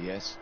Yes?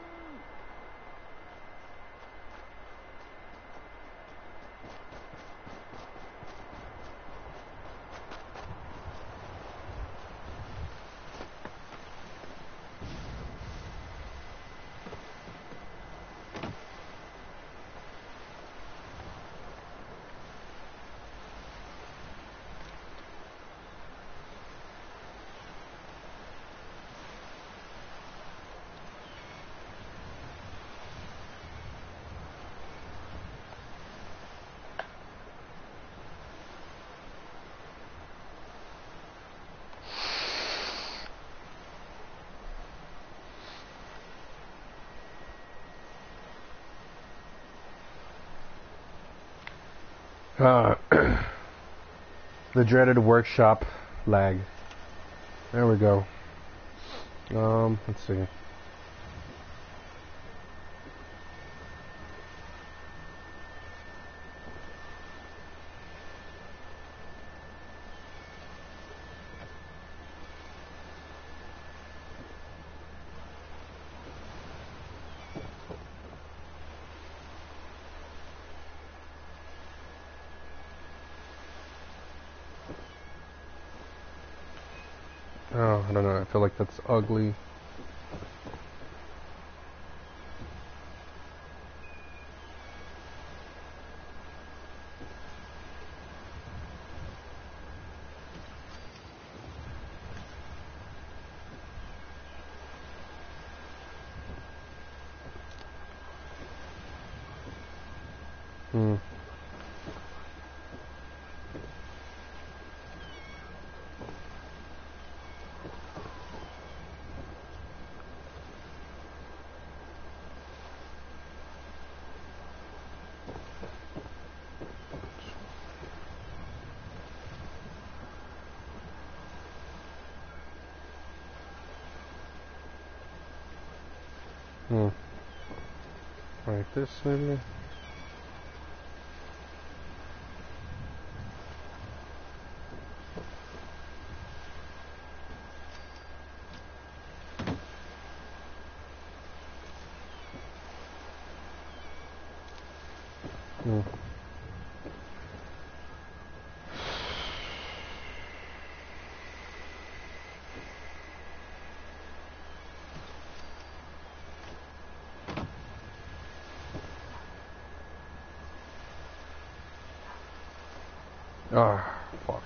The dreaded workshop lag. There we go. Let's see. Oh, I don't know. I feel like that's ugly. Like this, maybe? Ah, fuck.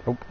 Nope.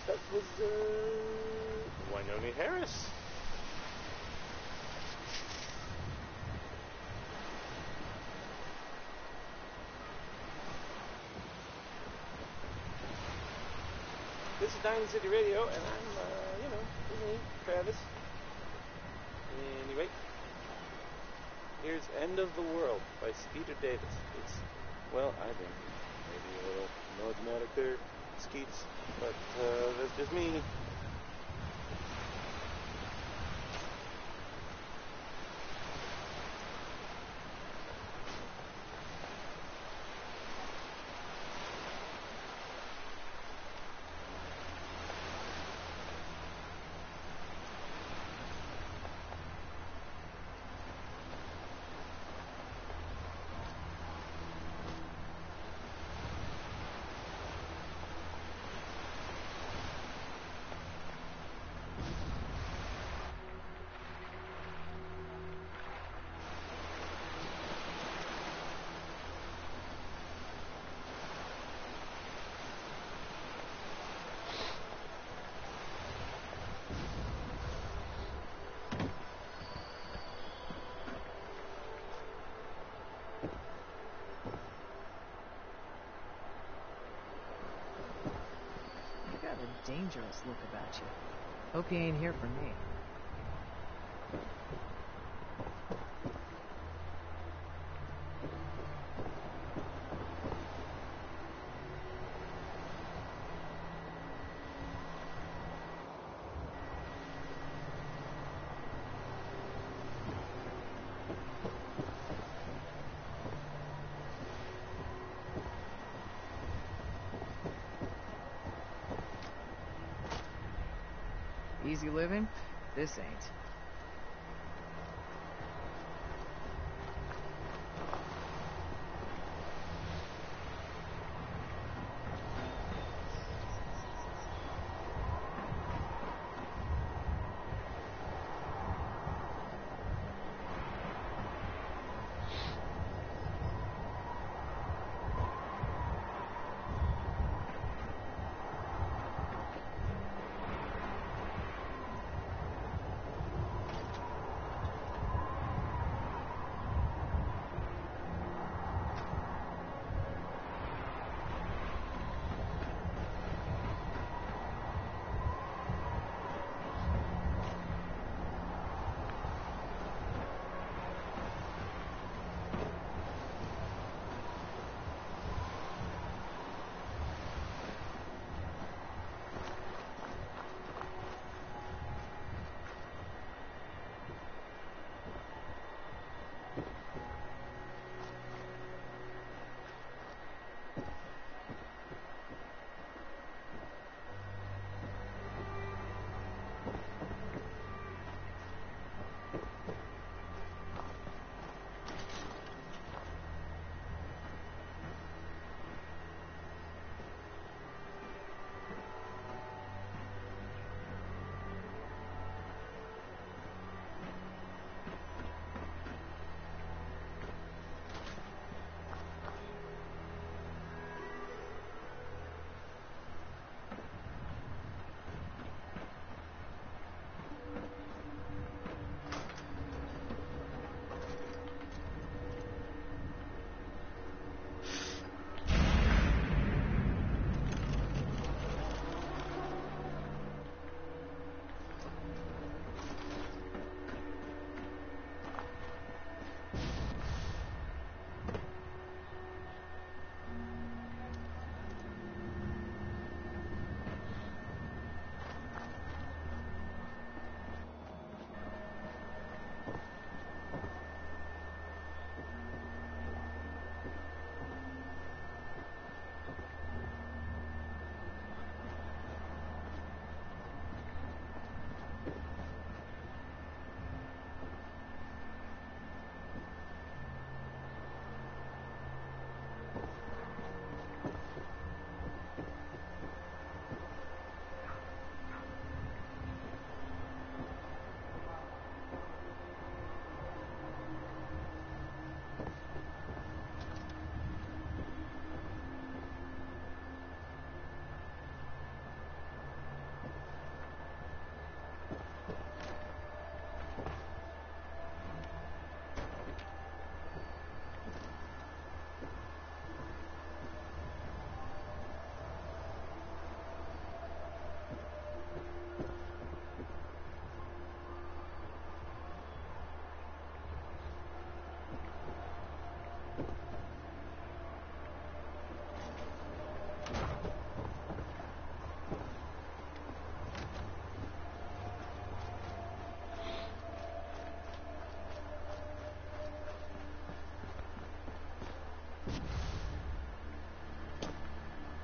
That was Wynonie Harris. This is Diamond City Radio, and I'm, with me, Travis. Anyway, here's End of the World by Skeeter Davis. It's, well, I think maybe a little melodramatic there. skeets, but that's just me. Dangerous look about you. Hope you ain't here for me. Easy living? This ain't.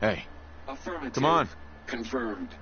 Hey. Affirmative. Come on. Confirmed.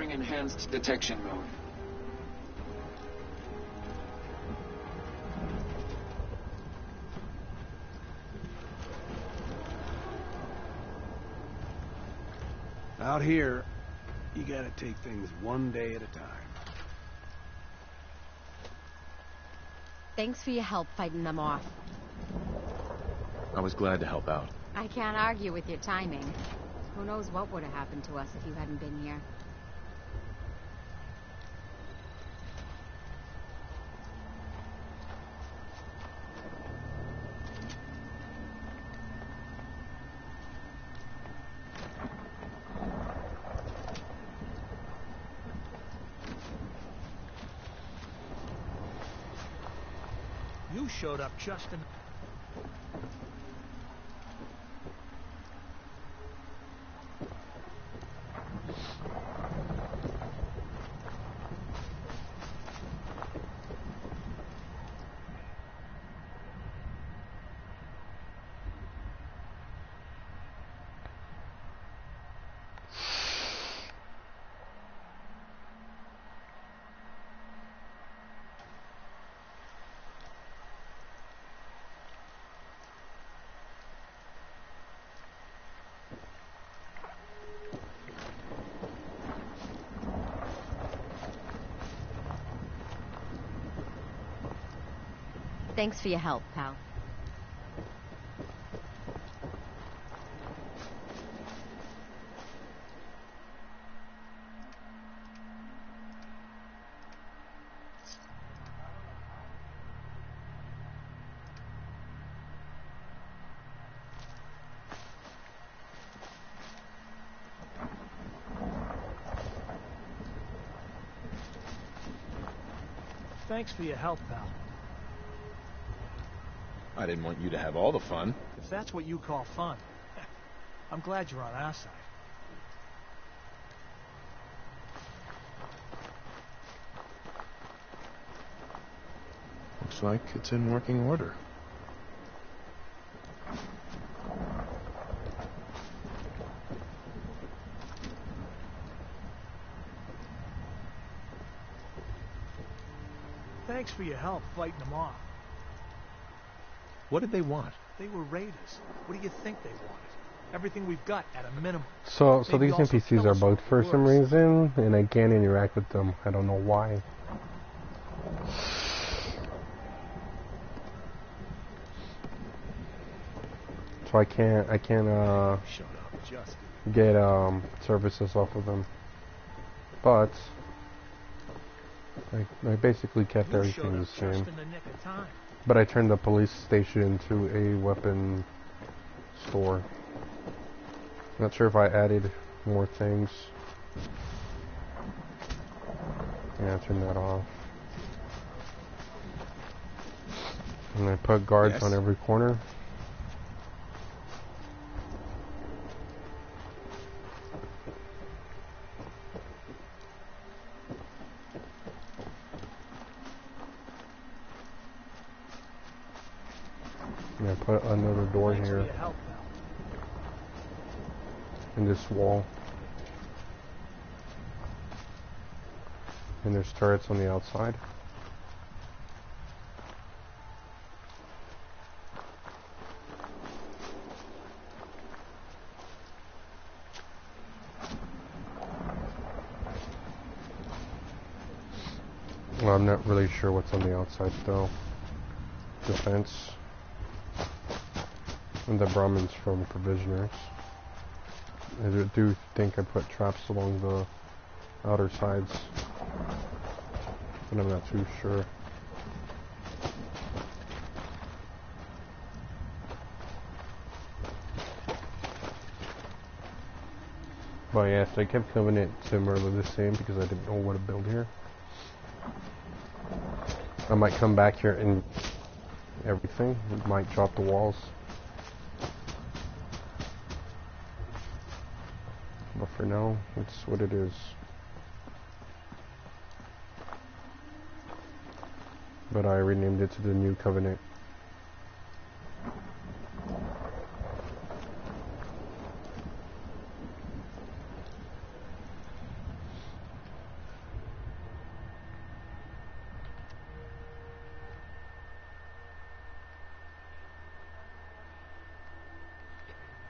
Enhanced detection mode. Out here, you gotta take things one day at a time. Thanks for your help fighting them off. I was glad to help out. I can't argue with your timing. Who knows what would have happened to us if you hadn't been here. You showed up just in... Thanks for your help, pal. Thanks for your help, pal. I didn't want you to have all the fun. If that's what you call fun, I'm glad you're on our side. Looks like it's in working order. Thanks for your help fighting them off. What did they want? They were raiders. What do you think they wanted? Everything we've got at a minimum. So Maybe these also NPCs kill are us bugged for some worse. reason, and I can't interact with them. I don't know why. So I can't Shut up, just get services off of them. But I basically kept you everything showed the up same. just in the nick of time. But I turned the police station into a weapon store. Not sure if I added more things. Yeah, I turned that off. And I put guards Yes. on every corner. And I put another door Thanks for here your help, pal. in this wall. And there's turrets on the outside. Well, I'm not really sure what's on the outside though. Defense. And the Brahmins from Provisioners. I do think I put traps along the outer sides. But I'm not too sure. But yes, I kept Covenant similarly the same because I didn't know what to build here. I might come back here and everything. It might drop the walls. But for now, it's what it is. But I renamed it to the New Covenant.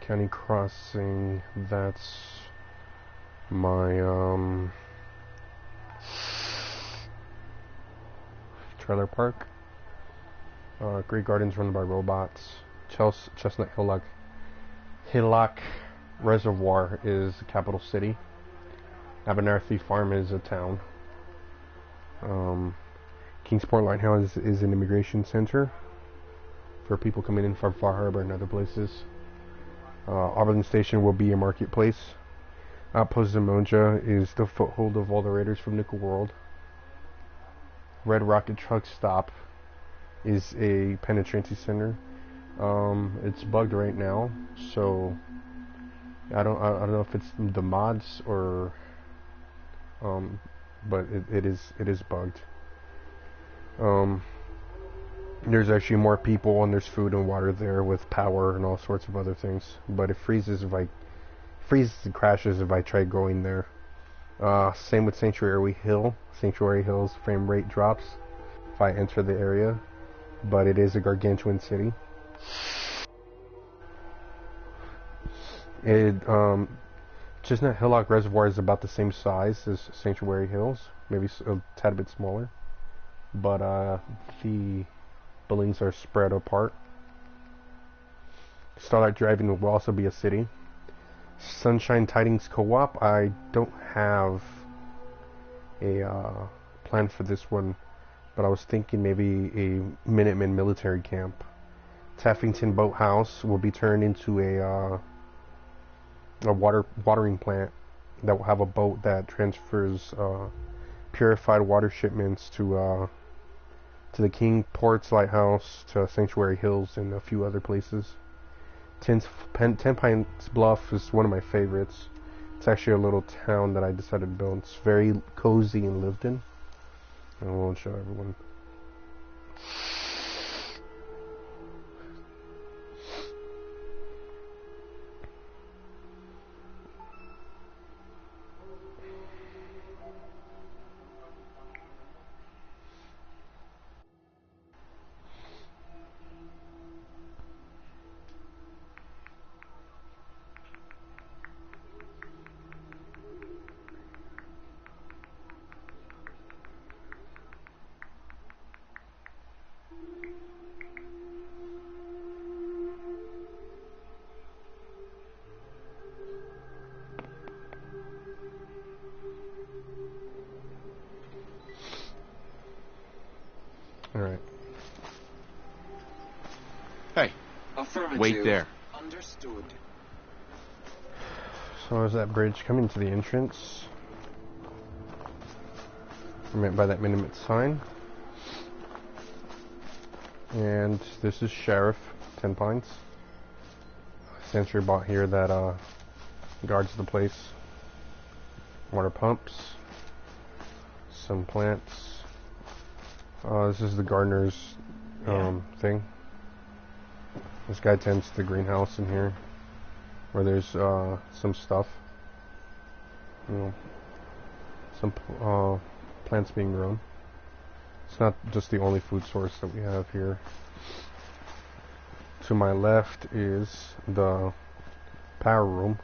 County Crossing, that's my trailer park. Great Gardens run by robots. Chestnut Hillock Reservoir is the capital city. Abernathy Farm is a town. Kingsport Lighthouse is an immigration center for people coming in from Far Harbor and other places. Oberlin Station will be a marketplace. Outpost Zamonja is the foothold of all the raiders from Nickel World. Red Rocket Truck Stop is a penitentiary center. It's bugged right now, so I don't know if it's the mods or but it is bugged. There's actually more people and there's food and water there with power and all sorts of other things, but it freezes and crashes if I try going there. Same with Sanctuary Hills frame rate drops if I enter the area, but it is a gargantuan city. Chestnut Hillock Reservoir is about the same size as Sanctuary Hills, maybe a tad bit smaller, but the buildings are spread apart. Starlight Driving will also be a city. Sunshine Tidings Co-op, I don't have a plan for this one, but I was thinking maybe a Minutemen military camp. Taffington Boathouse will be turned into a watering plant that will have a boat that transfers purified water shipments to the Kingsport Lighthouse, to Sanctuary Hills, and a few other places. Ten Pines Bluff is one of my favorites. It's actually a little town that I decided to build. It's very cozy and lived in. I won't show everyone. Alright. Hey, wait there. Understood. So is that bridge coming to the entrance? I meant by that minimum sign. And this is Sheriff 10 Pines. Sentry bot here that guards the place. Water pumps. Some plants. This is the gardener's thing. This guy tends the greenhouse in here, where there's some stuff, you know, some plants being grown. It's not just the only food source that we have here. To my left is the power room.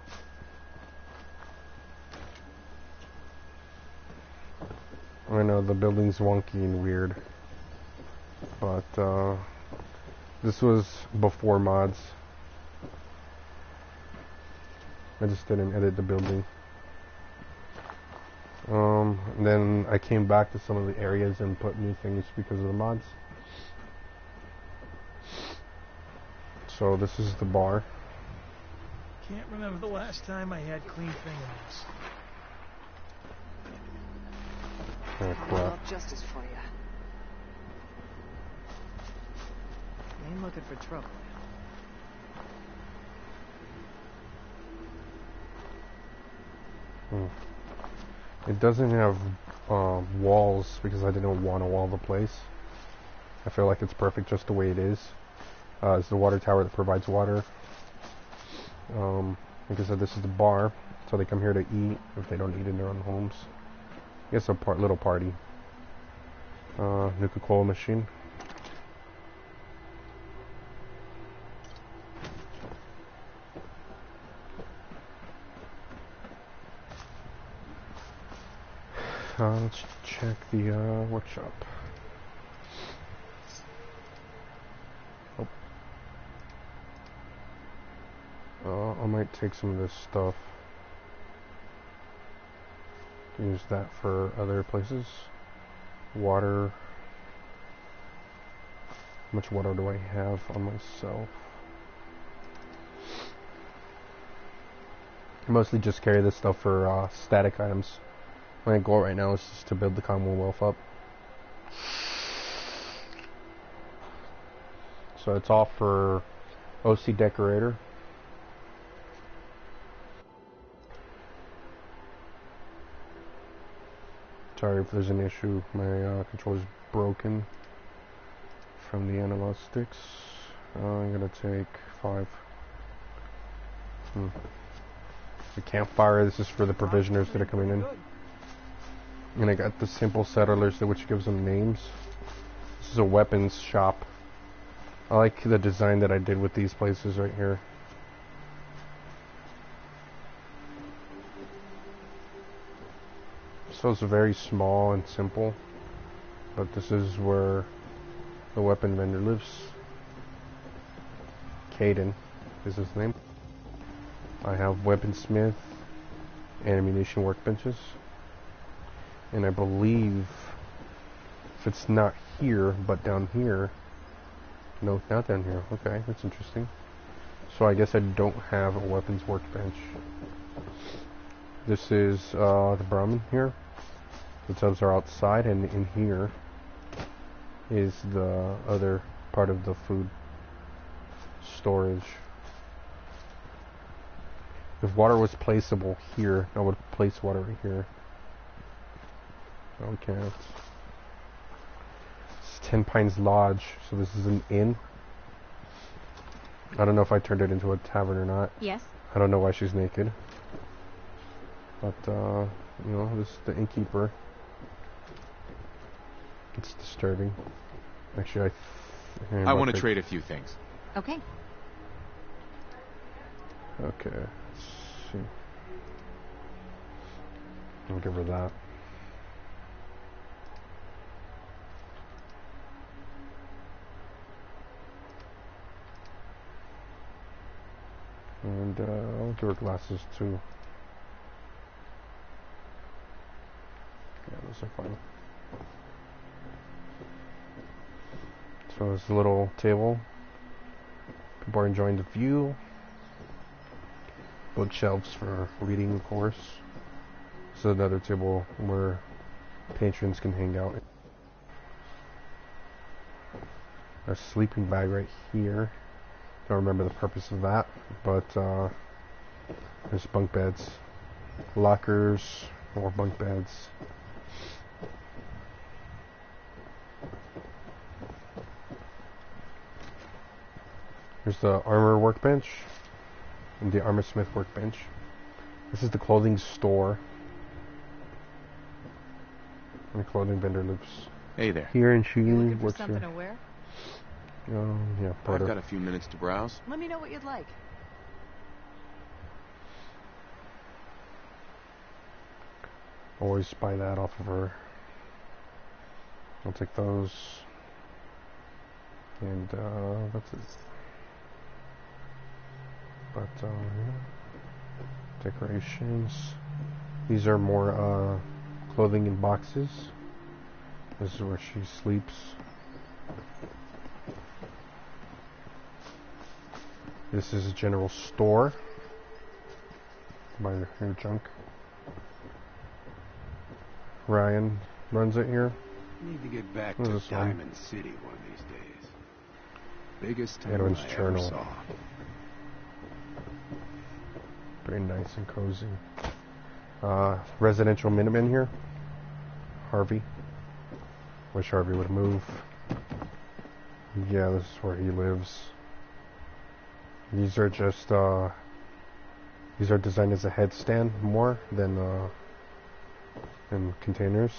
I know the building's wonky and weird, but this was before mods. I just didn't edit the building. Then I came back to some of the areas and put new things because of the mods. So this is the bar. Can't remember the last time I had clean fingernails. Oh, I'll crap. have justice for you. You ain't looking for trouble. It doesn't have walls because I didn't want to wall the place. I feel like it's perfect just the way it is. It's the water tower that provides water. Like I said, this is the bar, so they come here to eat if they don't eat in their own homes. It's a little party. Nuka-Cola machine. Let's check the workshop. I might take some of this stuff. Use that for other places. Water. How much water do I have on myself? I mostly just carry this stuff for static items. My goal right now is just to build the Commonwealth up. So it's all for OC Decorator. Sorry if there's an issue. My controller's broken from the analog sticks. I'm gonna take 5. The campfire. This is for the provisioners that are coming in. And I got the simple settlers, which gives them names. This is a weapons shop. I like the design that I did with these places right here. So it's very small and simple, but this is where the weapon vendor lives. Caden is his name. I have weaponsmith and ammunition workbenches, and I believe if it's not here but down here, no, not down here. Okay, that's interesting. So I guess I don't have a weapons workbench. This is the Brahmin here. The tubs are outside, and in here is the other part of the food storage. If water was placeable here, I would place water right here. No, we can't. It's 10 Pines Lodge, so this is an inn. I don't know if I turned it into a tavern or not. Yes. I don't know why she's naked. But, you know, this is the innkeeper. It's disturbing. Actually, I want to trade a few things. Okay. Okay, let's see. I'll give her that. And I'll give her glasses too. Yeah, those are fine. So there's a little table. People are enjoying the view. Bookshelves for reading, of course. This is another table where patrons can hang out. A sleeping bag right here. Don't remember the purpose of that, but there's bunk beds, lockers, more bunk beds. Here's the armor workbench and the armor smith workbench. This is the clothing store. And the clothing vendor lives Hey there. here, and she You looking for works something here. to wear? Yeah, I've part got of. a few minutes to browse. Let me know what you'd like. Always buy that off of her. I'll take those. And that's it. But decorations. These are more clothing in boxes. This is where she sleeps. This is a general store. Buy her junk. Ryan runs it here. Need to get back What to is this one? Diamond City one of these days. Biggest town Edwin's I ever Journal. saw. Very nice and cozy. Residential Minutemen here. Harvey. Wish Harvey would move. Yeah, this is where he lives. These are just these are designed as a headstand more than containers.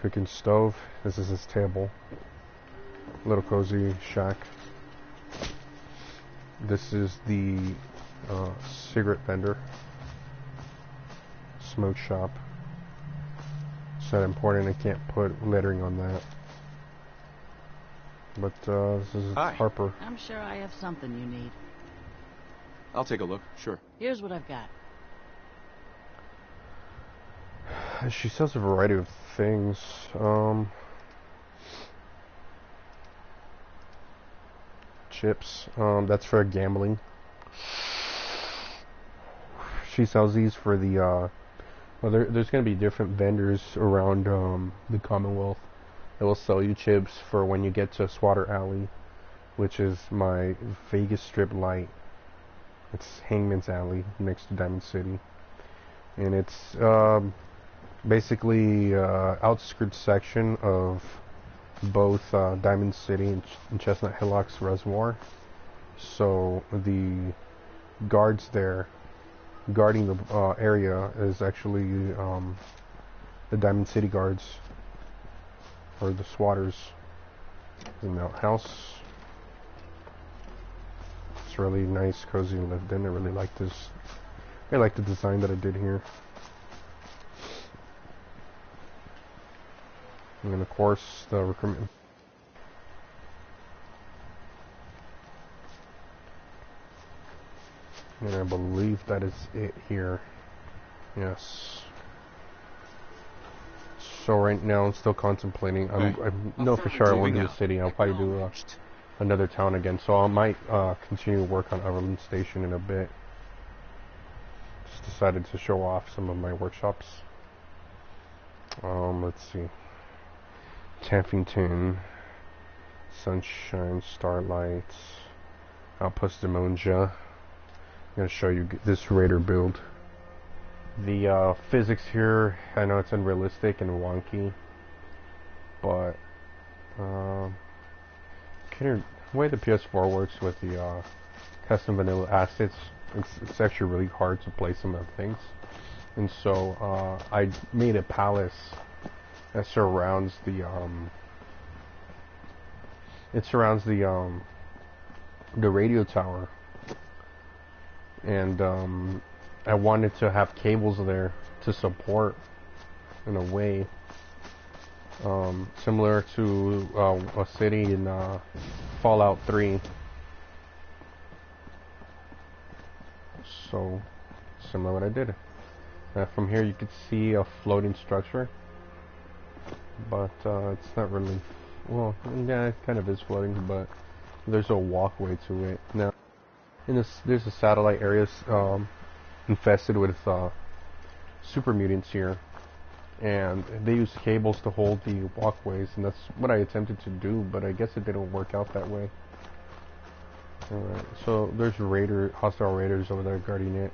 Cooking stove. This is his table. Little cozy shack. This is the cigarette vendor. Smoke shop. that important. I can't put lettering on that. But this is Hi. Harper. I'm sure I have something you need. I'll take a look, sure. Here's what I've got. She sells a variety of things. Chips. That's for gambling. She sells these for the well, there's going to be different vendors around the Commonwealth that will sell you chips for when you get to Swatter Alley, which is my Vegas Strip light. It's Hangman's Alley next to Diamond City, and it's basically outskirts section of both Diamond City and Chestnut Hillocks Reservoir. So the guards there guarding the area is actually the Diamond City guards, or the swatters. In the house, it's really nice, cozy, and lived in. I really like this. I like the design that I did here. And then of course the recruitment. And I believe that is it here. Yes. So right now I'm still contemplating. I know for sure I won't do the city. I'll probably do another town again. So I might continue to work on Oberlin Station in a bit. Just decided to show off some of my workshops. Let's see. Taffington, Sunshine, Starlight, Outpost Demonja. I'm going to show you this raider build. The physics here, I know it's unrealistic and wonky, but the way the PS4 works with the custom vanilla assets, it's actually really hard to play some of the things. And so I made a palace that surrounds the the radio tower, and I wanted to have cables there to support, in a way, similar to a city in Fallout 3. So similar what I did. From here you could see a floating structure, but it's not really, well, yeah, it kind of is floating, but there's a walkway to it. Now in this, there's a satellite areas infested with super mutants here, and they use cables to hold the walkways, and that's what I attempted to do, but I guess it didn't work out that way. Alright, so there's hostile raiders over there guarding it.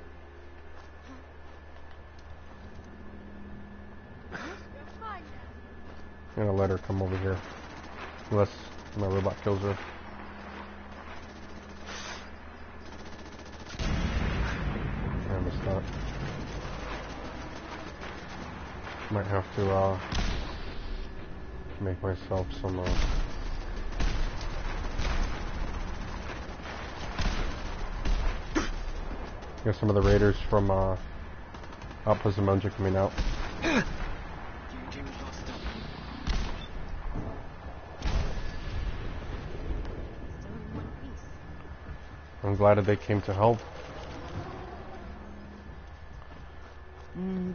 I'm gonna let her come over here, unless my robot kills her. I missed that. Might have to make myself some Here's some of the raiders from Outpost Demonja coming out. I'm glad that they came to help.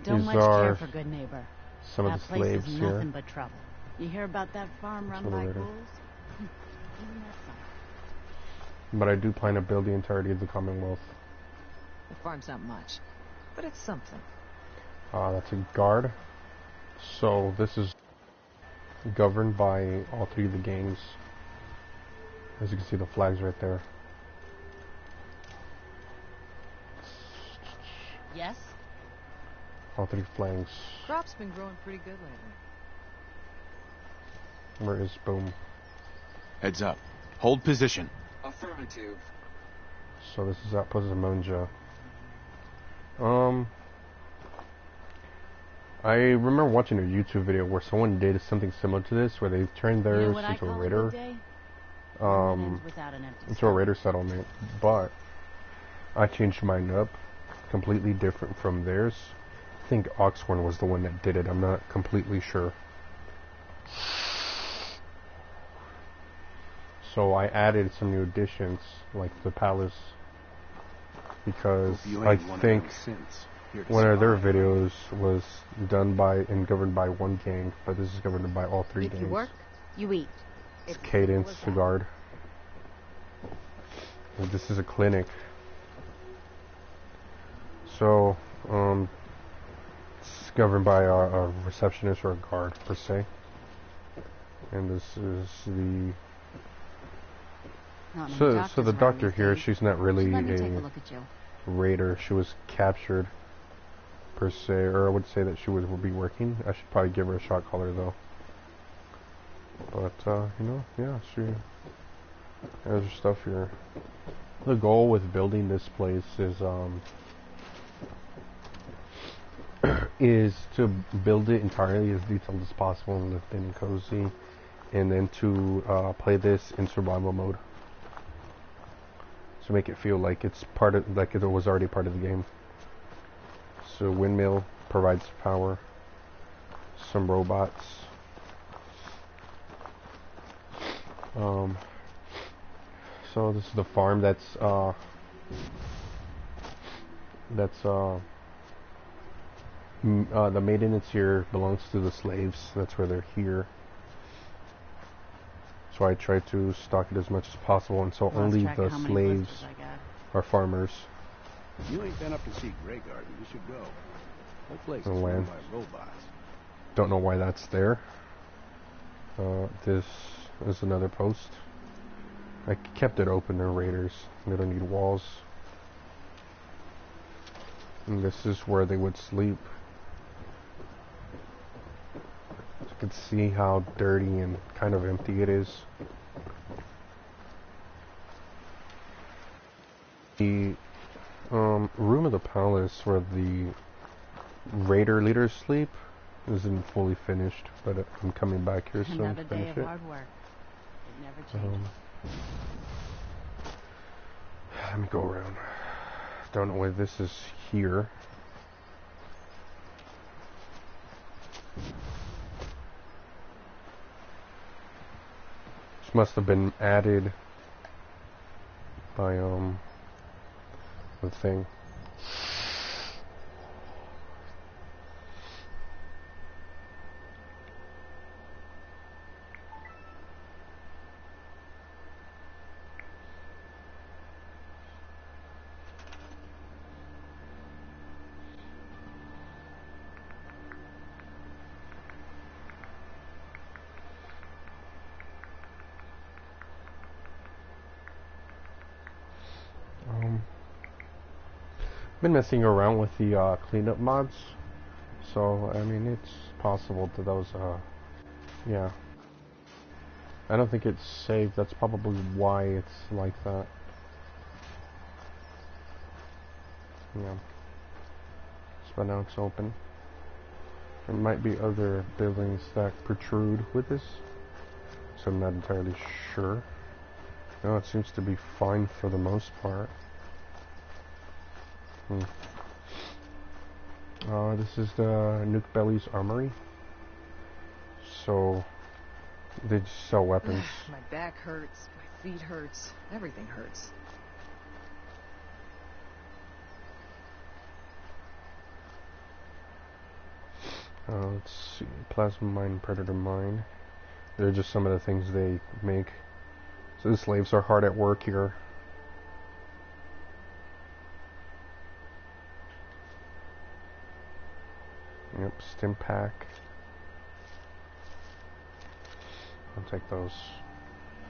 Don't much care for good neighbor. Some that of the place slaves is here. nothing but trouble. You hear about that farm run by ghouls? Even that's something. But I do plan to build the entirety of the Commonwealth. The farm's not much, but it's something. That's a guard. So this is governed by all three of the gangs. As you can see, the flags right there. Yes? All three flags. Crop's been growing pretty good lately. Where is Boom? Heads up. Hold position. Affirmative. So this is Outpost Demonja. I remember watching a YouTube video where someone did something similar to this, where they turned theirs into a raider, into a raider settlement. But I changed mine up, completely different from theirs. think Oxhorn was the one that did it. I'm not completely sure. So I added some new additions, like the palace, because I think one of their videos was done by and governed by one gang, but this is governed by all three gangs. If you work, you eat. It's Cadence, the guard. And this is a clinic. So, it's governed by a receptionist or a guard, per se. And this is the... So the doctor here, she's not really a raider. She was captured, per se, or I would say that she would be working. I should probably give her a shot collar, though. But, you know, yeah, there's her stuff here. The goal with building this place is to build it entirely as detailed as possible and lived in and cozy, and then to play this in survival mode. To make it feel like it's like it was already part of the game. So windmill provides power. Some robots. So this is the farm that's the maintenance here belongs to the slaves. That's where they're here. So I try to stock it as much as possible, and so only the slaves are farmers. You ain't been up to see Grey Garden. You should go. Whole place is run by robots. Don't know why that's there. This is another post. I kept it open. They're raiders. They don't need walls. And this is where they would sleep. You can see how dirty and kind of empty it is. The room of the palace where the raider leaders sleep isn't fully finished, but I'm coming back here soon to finish it. Hard work. It never changes. Let me go around. Don't know why this is here. This must have been added by the thing. Been messing around with the cleanup mods, so I mean it's possible that those yeah, I don't think it's saved. That's probably why it's like that. Yeah, but now it's open. There might be other buildings that protrude with this, so I'm not entirely sure. No, it seems to be fine for the most part. This is the Nuke Belly's armory. So they just sell weapons. My back hurts, my feet hurts, everything hurts. Let's see, plasma mine, predator mine. They're just some of the things they make. So the slaves are hard at work here. Yep, stim pack. I'll take those.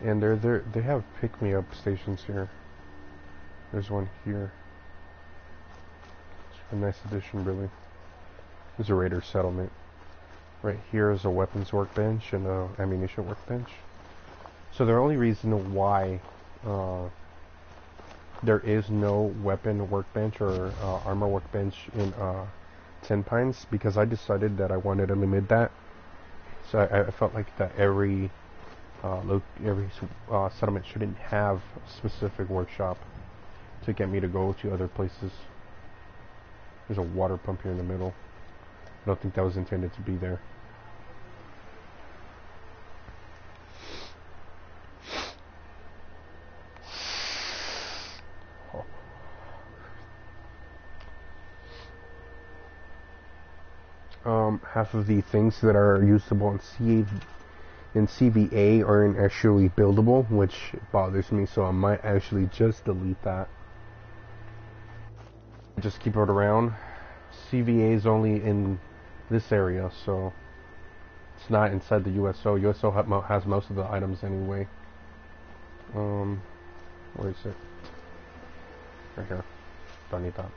And they have pick-me-up stations here. There's one here. It's a nice addition, really. There's a raider settlement. Right here is a weapons workbench and a ammunition workbench. So the only reason why there is no weapon workbench or armor workbench in Ten Pines, because I decided that I wanted to limit that. So I felt like that every settlement shouldn't have a specific workshop to get me to go to other places. There's a water pump here in the middle. I don't think that was intended to be there. Half of the things that are usable in CVA aren't actually buildable, which bothers me, so I might actually just delete that. Just keep it around. CVA is only in this area, so it's not inside the USO. USO has most of the items anyway. Where is it? Right here. Don't need that.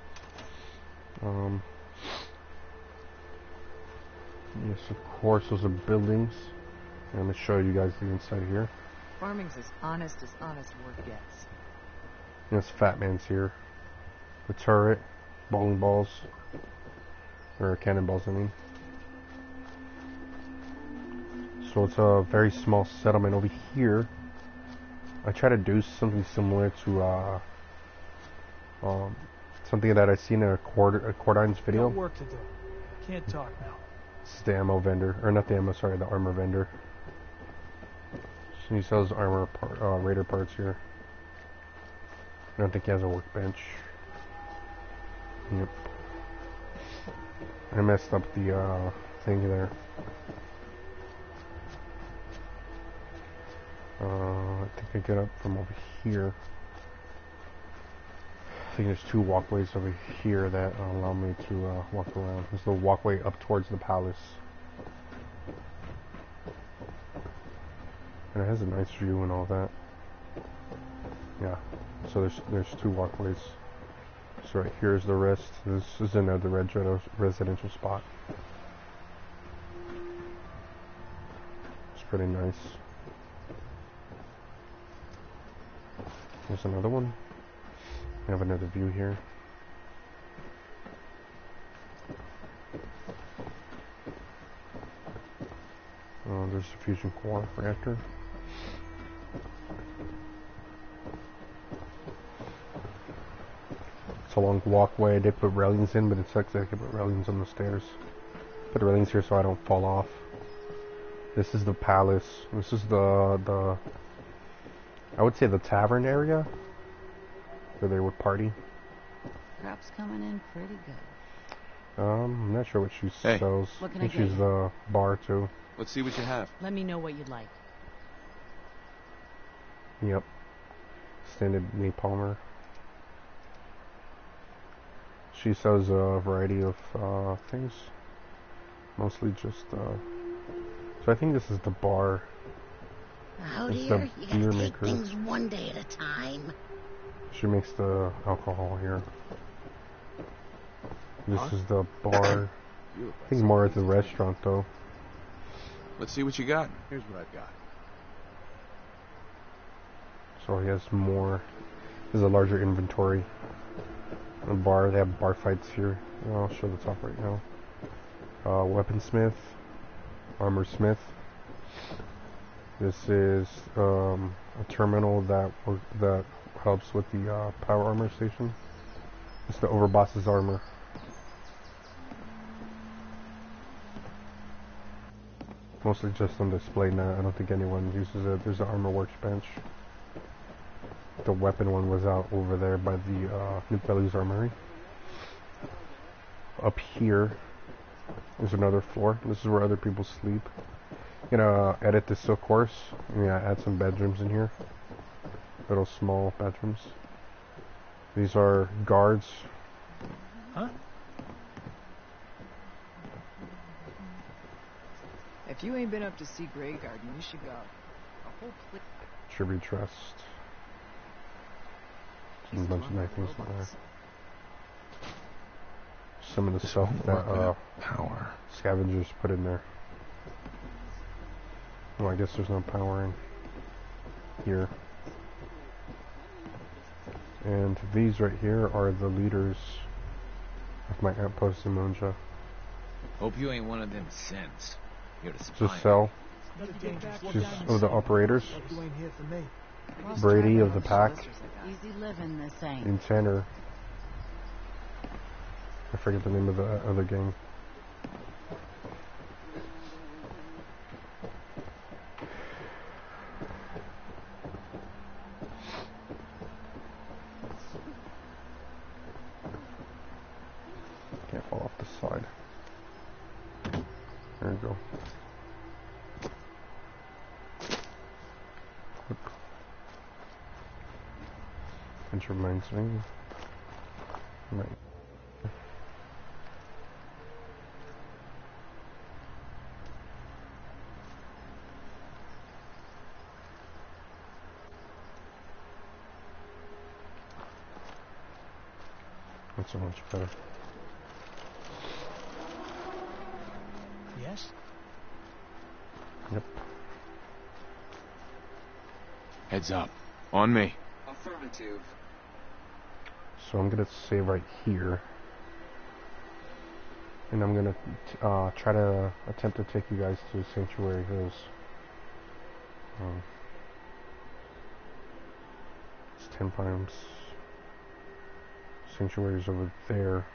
Yes, of course, those are buildings. I'm going to show you guys the inside here. Farming's as honest work gets. Yes, Fat Man's here. The turret, bowling balls, or cannonballs, I mean. So it's a very small settlement over here. I try to do something similar to something that I seen in a Cordine's video. Got work to do. Can't talk now. It's the ammo vendor, or not the ammo, sorry, the armor vendor. So he sells armor raider parts here. I don't think he has a workbench. Yep. I messed up the thing there. I think I get up from over here. I think there's two walkways over here that allow me to walk around. There's the walkway up towards the palace. And it has a nice view and all that. Yeah. So there's two walkways. So right here's the rest. This is another residential spot. It's pretty nice. There's another one. We have another view here. There's a fusion core reactor. It's a long walkway. They put railings in, but it sucks that they put railings on the stairs. Put railings here so I don't fall off. This is the palace. This is the I would say the tavern area where they would party. Crop's coming in pretty good. I'm not sure what she sells. What can I think I get she's you? the bar too. Let's see what you have. Let me know what you'd like. Yep. Standard napalmer. She sells a variety of things. Mostly just so I think this is the bar. Oh It's dear, the you beer gotta take maker. things one day at a time. She makes the alcohol here. This is the bar. I think more at the restaurant though. Let's see what you got. Here's what I've got. So he has more. There's a larger inventory. A bar. They have bar fights here. I'll show the top right now. Weaponsmith, armor smith. This is a terminal that helps with the power armor station. It's the overboss's armor. Mostly just on display now. I don't think anyone uses it. There's an armor workbench. The weapon one was out over there by the New Belly's Armory. Up here, there's another floor. This is where other people sleep. Gonna edit this silk horse. Yeah, add some bedrooms in here. Little small bedrooms. These are guards. Huh? If you ain't been up to see Grey Garden, you should go. A whole place. Tribute Trust. Some bunch of nice things in there. Some of the stuff that power scavengers put in there. Well, I guess there's no power in here. And these right here are the leaders of my outpost in Monja. Hope you ain't one of them synths. You're the spy. Just sell. Another dangerous look She's down of the operators. Hope you ain't here for me. Brady of the pack. Easy living, this ain't. In Tanner. I forget the name of the other gang. There you go. Which reminds me. Right. That's so much better. Yes? Yep. Heads up. On me. Affirmative. So I'm gonna save right here. And I'm gonna try to attempt to take you guys to Sanctuary Hills. It's 10 times. Sanctuary's over there.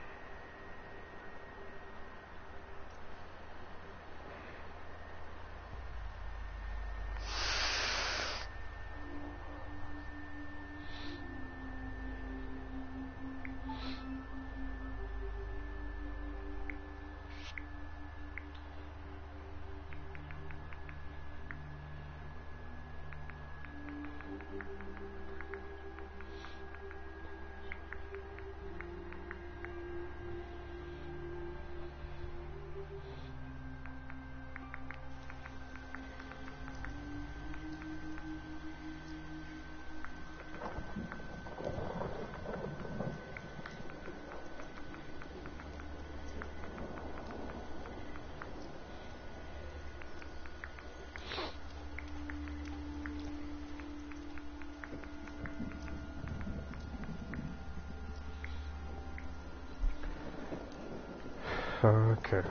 Okay. I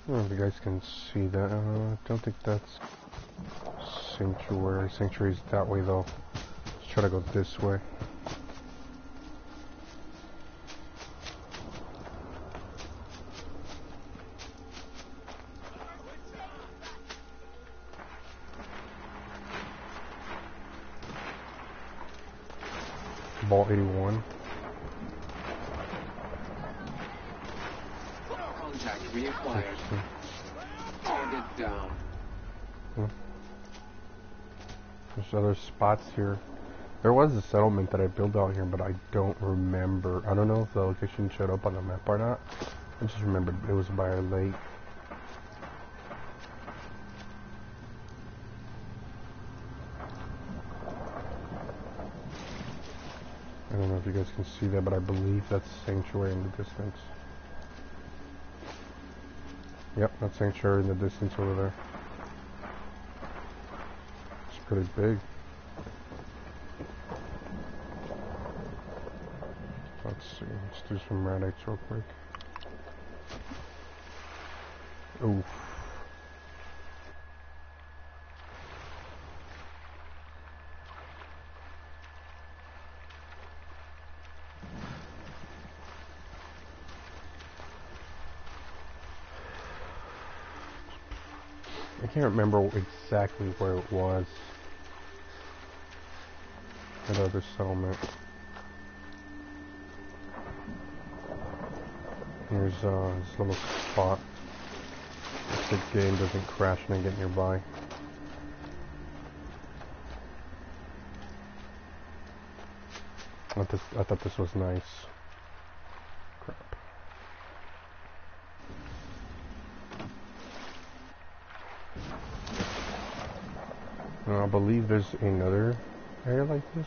don't know if you guys can see that. I don't think that's Sanctuary. Sanctuary's that way though. Let's try to go this way. Ball 81. Contact reacquired. Target down. There's other spots here. There was a settlement that I built out here, but I don't remember. I don't know if the location showed up on the map or not. I just remembered it was by a lake. I don't know if you guys can see that, but I believe that's Sanctuary in the distance. Yep, that's Sanctuary in the distance over there. It's pretty big. Let's see, let's do some radics real quick. Oof. I can't remember exactly where it was. That other settlement. Here's this little spot. If the game doesn't crash and I get nearby. I thought this was nice. Crap. I believe there's another area like this.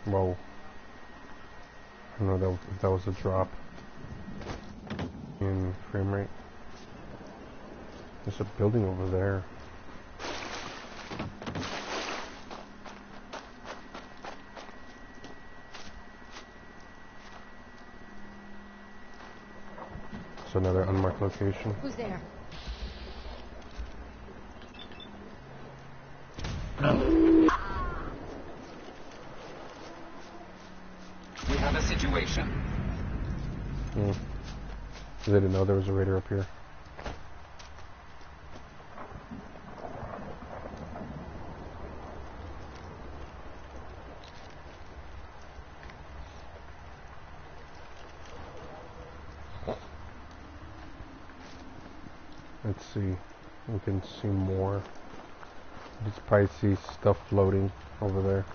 Whoa. I don't know if that was a drop in frame rate. There's a building over there. It's another unmarked location. Who's there? We have a situation. I didn't know there was a raider up here. Let's see. We can see more. You can probably see stuff floating over there.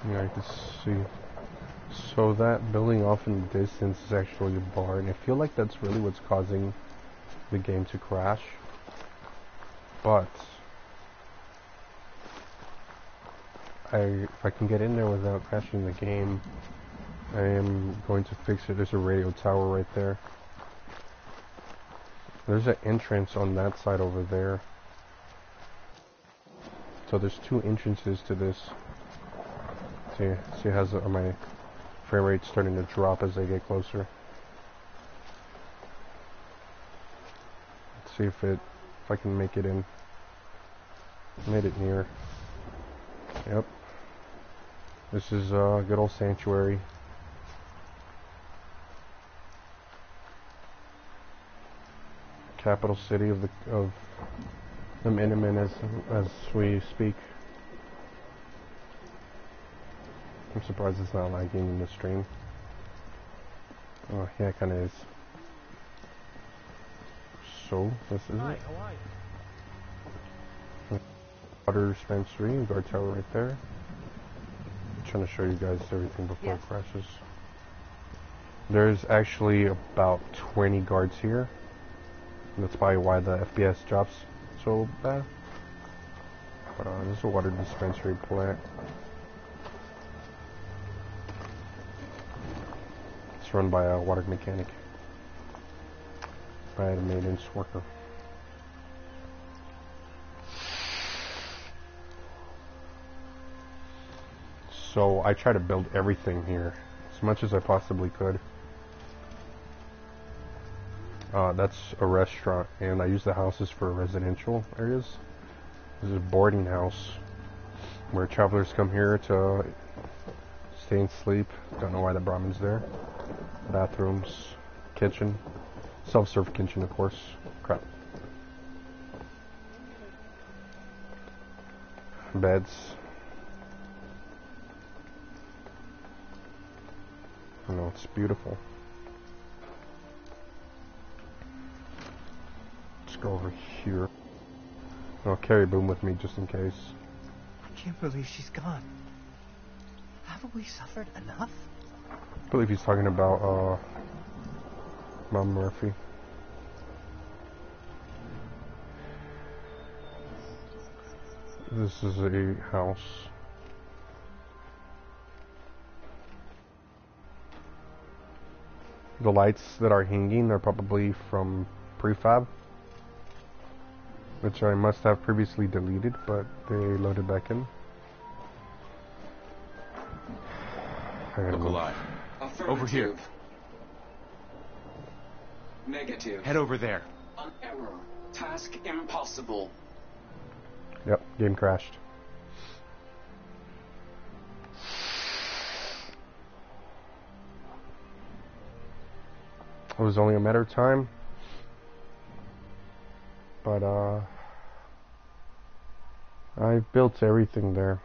Yeah, I can see. So that building off in the distance is actually a bar, and I feel like that's really what's causing the game to crash. But if I can get in there without crashing the game, I am going to fix it. There's a radio tower right there. There's an entrance on that side over there. So there's two entrances to this. See how's my frame rate starting to drop as I get closer. Let's see if I can make it in. Made it near. Yep. This is a good old sanctuary. Capital city of the Minutemen as we speak. I'm surprised it's not lagging in the stream. Oh, yeah, it kind of is. So, this is Hi, it. how are you? Water dispensary, guard tower right there. I'm trying to show you guys everything before it crashes. There's actually about 20 guards here. That's probably why the FPS drops so bad. But this is a water dispensary plant. It's run by a water mechanic. By a maintenance worker. So I try to build everything here as much as I possibly could. That's a restaurant, and I use the houses for residential areas. This is a boarding house where travelers come here to stay and sleep. Don't know why the Brahmin's there. Bathrooms, kitchen, self-serve kitchen, of course. Crap. Beds. I know, it's beautiful. Let's go over here. I'll carry Boom with me just in case. I can't believe she's gone. Haven't we suffered enough? I believe he's talking about Mom Murphy. This is a house. The lights that are hanging are probably from prefab, which I must have previously deleted, but they loaded back in. Look alive. Over here. Negative. Head over there. An error. Task impossible. Yep, game crashed. It was only a matter of time, but I've built everything there.